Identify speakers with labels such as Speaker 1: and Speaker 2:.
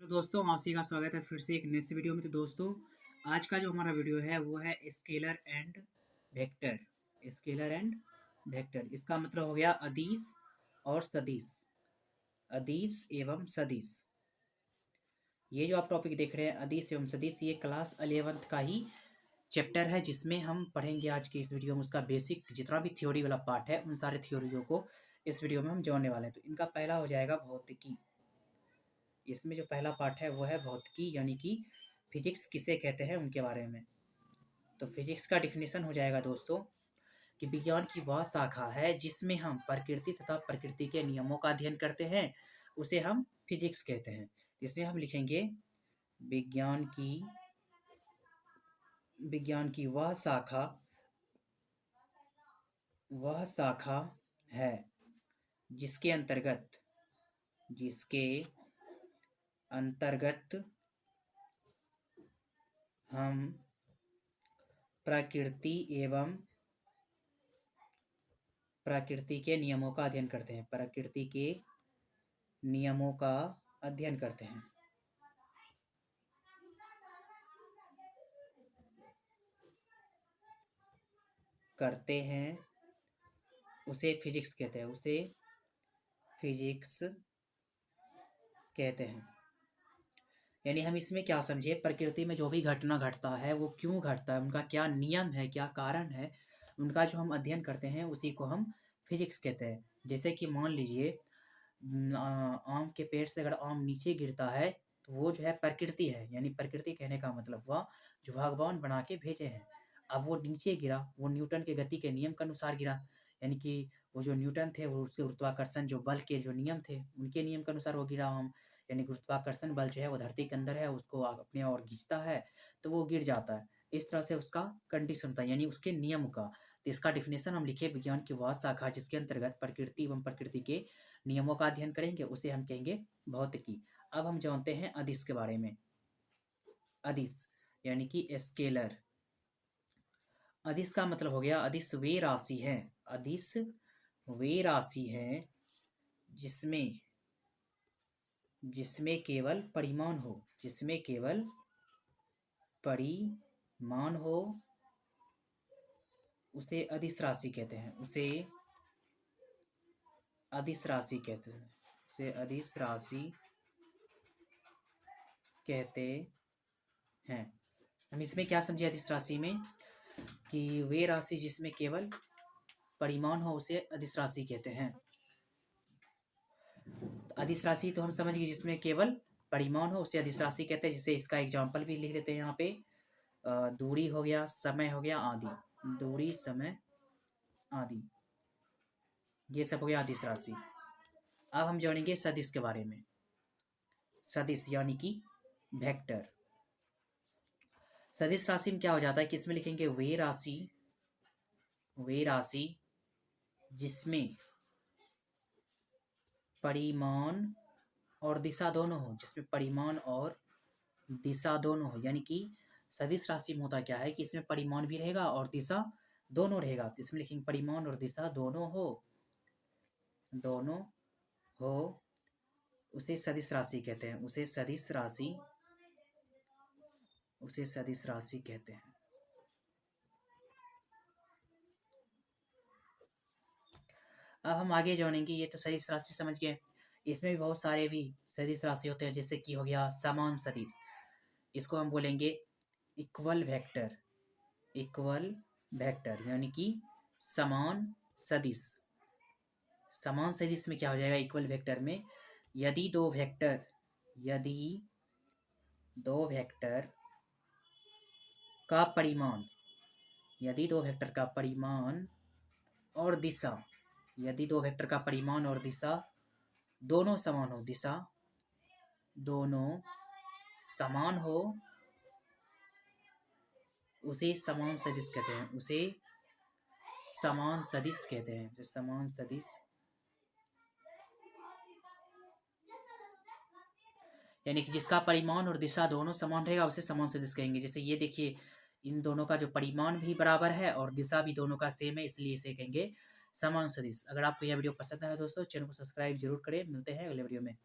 Speaker 1: तो दोस्तों आप सभी का स्वागत है फिर से एक नई सी वीडियो में। तो दोस्तों आज का जो हमारा वीडियो है वो है scalar and vector. Scalar and vector इसका मतलब हो गया अदिश और सदिश। अदिश एवं सदिश, ये जो आप टॉपिक देख रहे हैं अदिश एवं सदिश, ये क्लास 11th का ही चैप्टर है जिसमें हम पढ़ेंगे आज की इस वीडियो में उसका बेसिक जितना भी थ्योरी वाला पार्ट है उन सारे थ्योरियों को इस वीडियो में हम जानने वाले हैं। तो इनका पहला हो जाएगा भौतिकी। इसमें जो पहला पार्ट है वो है भौतिकी, यानी कि फिजिक्स किसे कहते हैं उनके बारे में। तो फिजिक्स का डिफिनेशन हो जाएगा दोस्तों कि विज्ञान की वह शाखा है जिसमें हम प्रकृति तथा प्रकृति के नियमों का अध्ययन करते हैं, उसे हम फिजिक्स कहते हैं। इसे हम लिखेंगे विज्ञान की वह शाखा है जिसके अंतर्गत हम प्रकृति के नियमों का अध्ययन करते हैं। प्रकृति के नियमों का अध्ययन करते हैं उसे फिजिक्स कहते हैं। यानी हम इसमें क्या समझे, प्रकृति में जो भी घटना घटता है वो क्यों घटता है, उनका क्या नियम है, क्या कारण है, उनका जो हम अध्ययन करते हैं उसी को हम फिजिक्स कहते हैं। जैसे कि मान लीजिए आम के पेड़ से अगर आम नीचे गिरता है तो वो जो है प्रकृति है। यानी प्रकृति कहने का मतलब वह जो भगवान बना के भेजे हैं। अब वो नीचे गिरा, वो न्यूटन के गति के नियम के अनुसार गिरा। यानी कि वो जो न्यूटन थे वो उसके गुरुत्वाकर्षण जो बल के जो नियम थे उनके नियम के अनुसार वो गिरा आम। यानी गुरुत्वाकर्षण बल जो है वो धरती के अंदर है, उसको अपने ओर खींचता है तो वो गिर जाता है। इस तरह से उसका कंडीशन होता है, यानी उसके नियम का। तो इसका डिफिनेशन हम लिखे विज्ञान की वह शाखा जिसके अंतर्गत प्रकृति एवं प्रकृति के नियमों का अध्ययन करेंगे उसे हम कहेंगे भौतिकी। अब हम जानते हैं अदिश के बारे में। अदिश यानी कि स्केलर। अदिश का मतलब हो गया, अदिश वे राशि है। अदिश वे राशि है जिसमें केवल परिमाण हो, उसे अदिश राशि कहते हैं। उसे अदिश राशि कहते हैं। हम इसमें क्या समझे अदिश राशि में, कि वे राशि जिसमें केवल परिमाण हो उसे अदिश राशि कहते हैं। अदिश राशि तो हम समझ गए जिसमें केवल परिमाण हो उसे अदिश राशि कहते हैं। जैसे इसका एग्जाम्पल भी लिख लेते हैं यहाँ पे। दूरी हो गया, समय हो गया, आदि। दूरी, समय, आदि, ये सब हो गया अदिश राशि। अब हम जानेंगे सदिश के बारे में। सदिश यानी कि वेक्टर। सदिश राशि में क्या हो जाता है कि इसमें लिखेंगे वे राशि जिसमें परिमाण और दिशा दोनों हो। यानी कि सदिश राशि में होता क्या है कि इसमें परिमाण भी रहेगा और दिशा दोनों रहेगा। तो इसमें लिखेंगे परिमाण और दिशा दोनों हो उसे सदिश राशि कहते हैं। उसे सदिश राशि कहते हैं। अब हम आगे जानेंगे, ये तो सदिश राशि समझ गए। इसमें भी बहुत सारे भी सदिश राशि होते हैं, जैसे कि हो गया समान सदिश। इसको हम बोलेंगे इक्वल वेक्टर यानी कि समान सदिश। समान सदिश में क्या हो जाएगा, इक्वल वेक्टर में यदि दो वेक्टर का परिमाण और दिशा दोनों समान हो, उसे समान सदिश कहते हैं। जो समान सदिश, यानी कि जिसका परिमाण और दिशा दोनों समान रहेगा उसे समान सदिश कहेंगे। जैसे ये देखिए, इन दोनों का जो परिमाण भी बराबर है और दिशा भी दोनों का सेम है, इसलिए इसे कहेंगे समान सदिश। अगर आपको यह वीडियो पसंद आया दोस्तों, चैनल को सब्सक्राइब जरूर करें। मिलते हैं अगले वीडियो में।